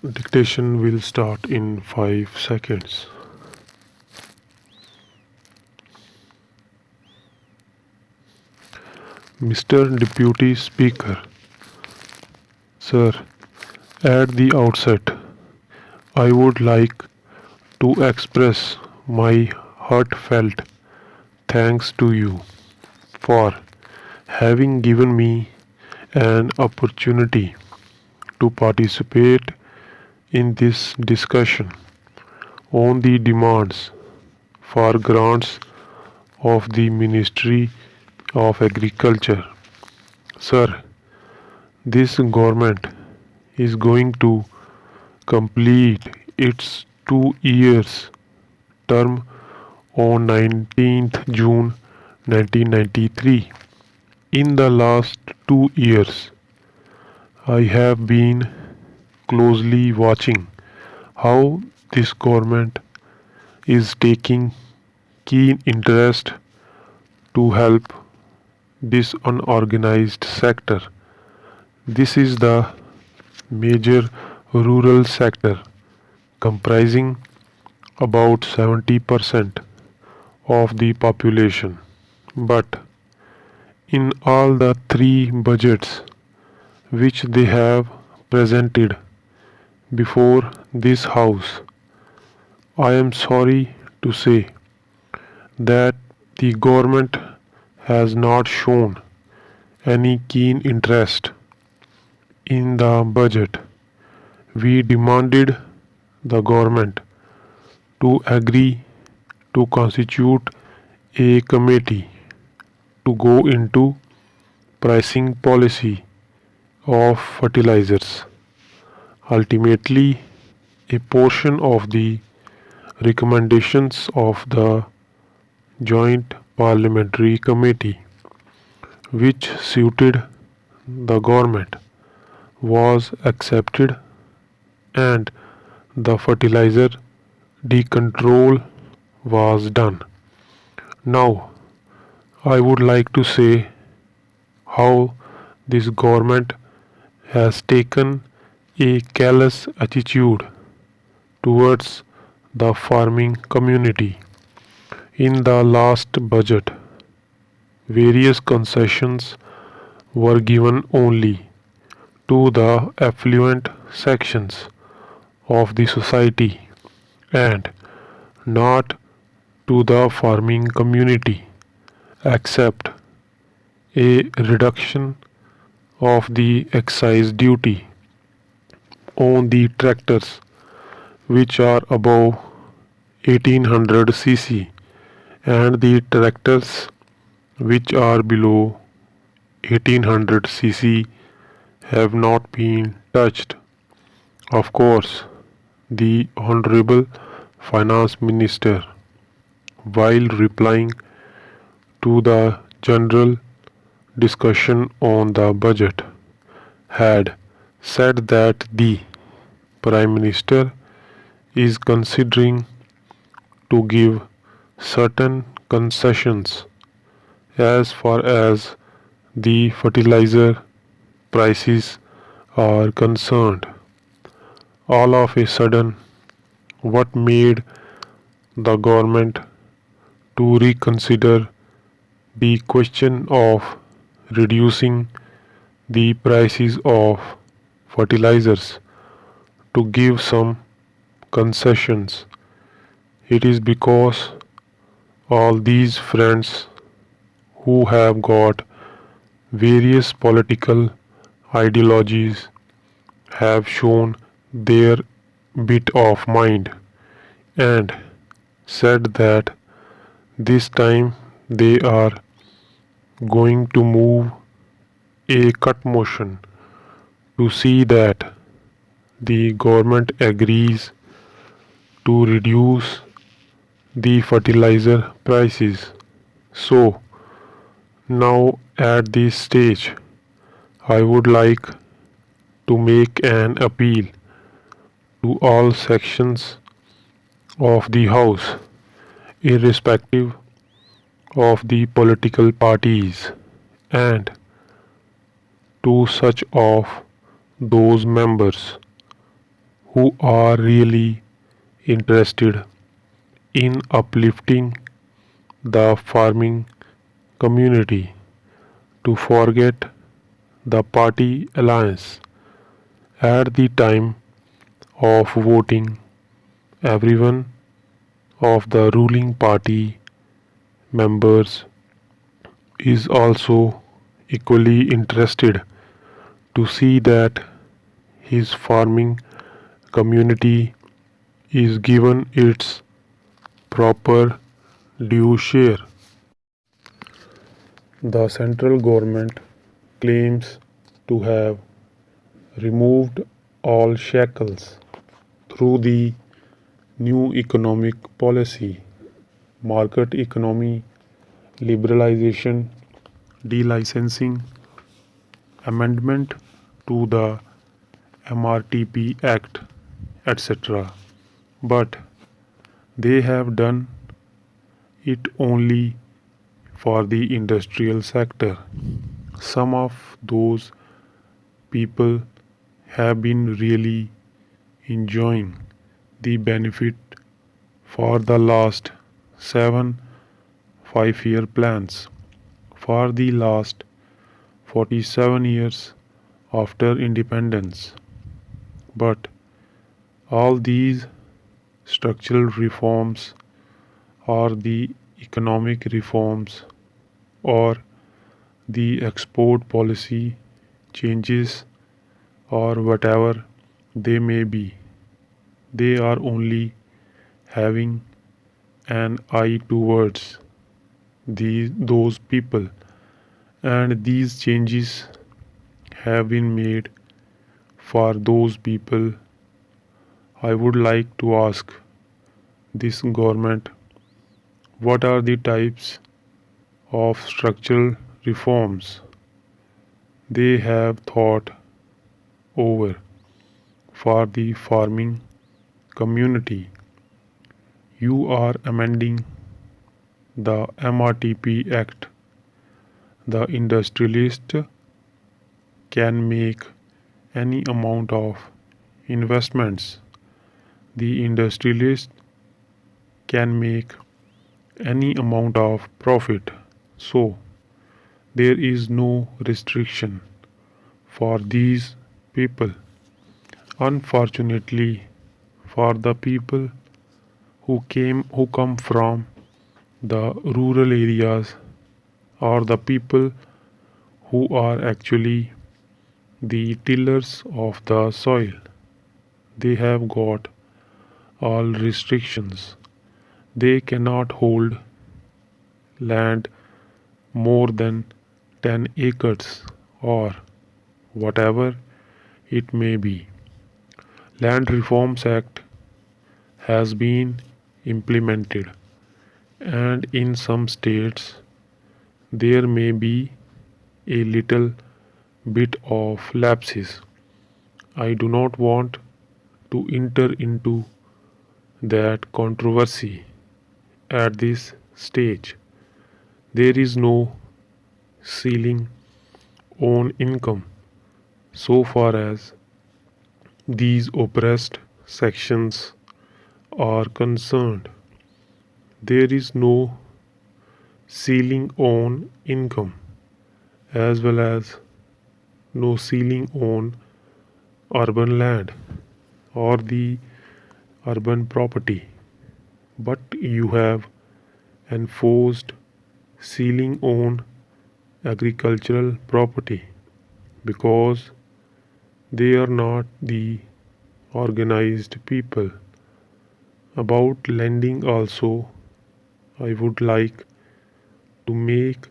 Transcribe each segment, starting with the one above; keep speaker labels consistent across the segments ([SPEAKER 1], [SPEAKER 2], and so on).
[SPEAKER 1] Dictation will start in 5 seconds. Mr. Deputy Speaker, Sir, at the outset, I would like to express my heartfelt thanks to you for having given me an opportunity to participate in this discussion on the demands for grants of the Ministry of Agriculture. Sir, this government is going to complete its 2 years term on 19th June 1993. In the last 2 years, I have been closely watching how this government is taking keen interest to help this unorganized sector. This is the major rural sector comprising about 70% of the population. But in all the three budgets which they have presented before this house, I am sorry to say that the government has not shown any keen interest in the budget. We demanded the government to agree to constitute a committee to go into pricing policy of fertilizers. Ultimately, a portion of the recommendations of the Joint Parliamentary Committee, which suited the government, was accepted and the fertilizer decontrol was done. Now, I would like to say how this government has taken a callous attitude towards the farming community. In the last budget, various concessions were given only to the affluent sections of the society and not to the farming community, except a reduction of the excise duty on the tractors which are above 1800 cc and the tractors which are below 1800 cc have not been touched. Of course, the Honorable Finance Minister, while replying to the general discussion on the budget, had said that the Prime Minister is considering to give certain concessions as far as the fertilizer prices are concerned. All of a sudden, what made the government to reconsider the question of reducing the prices of fertilizers to give some concessions? It is because all these friends who have got various political ideologies have shown their bit of mind and said that this time they are going to move a cut motion to see that the government agrees to reduce the fertilizer prices. So, now at this stage, I would like to make an appeal to all sections of the House, irrespective of the political parties, and to such of those members who are really interested in uplifting the farming community to forget the party alliance. At the time of voting, everyone of the ruling party members is also equally interested to see that his farming community is given its proper due share. The central government claims to have removed all shackles through the new economic policy, market economy, liberalization, delicensing, amendment to the MRTP Act, etc. But they have done it only for the industrial sector. Some of those people have been really enjoying the benefit for the last 7 5-year plans. For the last 47 years after independence. But all these structural reforms or the economic reforms or the export policy changes or whatever they may be, they are only having an eye towards those people, and these changes have been made for those people. I would like to ask this government, what are the types of structural reforms they have thought over for the farming community? You are amending the MRTP Act. The industrialist can make any amount of investments. The industrialist can make any amount of profit. So there is no restriction for these people. Unfortunately, for the people who come from the rural areas or the people who are actually the tillers of the soil, they have got all restrictions. They cannot hold land more than 10 acres or whatever it may be. Land Reforms Act has been implemented, and in some states there may be a little bit of lapses. I do not want to enter into that controversy at this stage. There is no ceiling on income so far as these oppressed sections are concerned. There is no ceiling on income as well as no ceiling on urban land or the urban property, but you have enforced ceiling on agricultural property because they are not the organized people. About lending also, I would like to make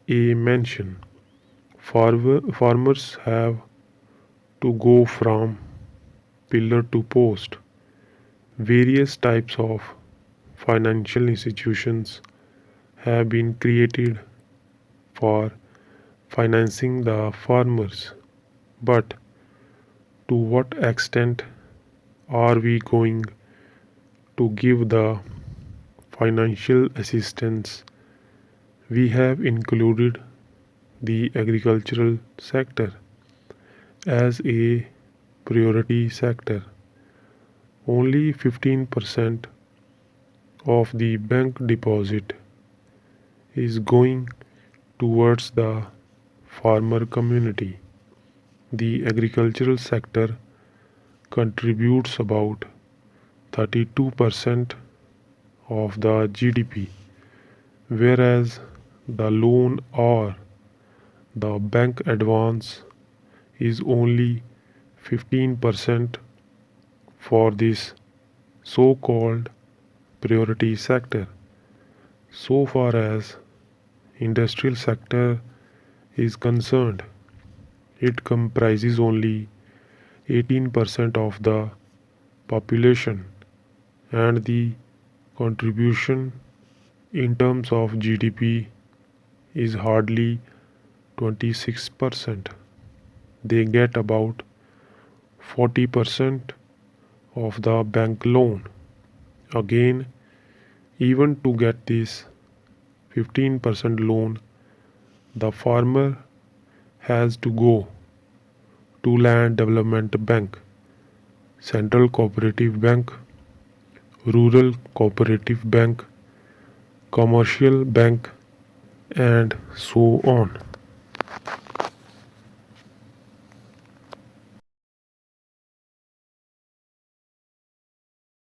[SPEAKER 1] a mention. Farmers have to go from pillar to post. Various types of financial institutions have been created for financing the farmers. But to what extent are we going to give the financial assistance? We have included the agricultural sector as a priority sector, Only 15% of the bank deposit is going towards the farmer community. The agricultural sector contributes about 32% of the GDP, whereas the loan or the bank advance is only 15% for this so called priority sector. So far as industrial sector is concerned, it comprises only 18% of the population, and the contribution in terms of GDP is hardly 26%. They get about 40% of the bank loan. Again, even to get this 15% loan, the farmer has to go to Land Development Bank, Central Cooperative Bank, Rural Cooperative Bank, Commercial Bank, and so on.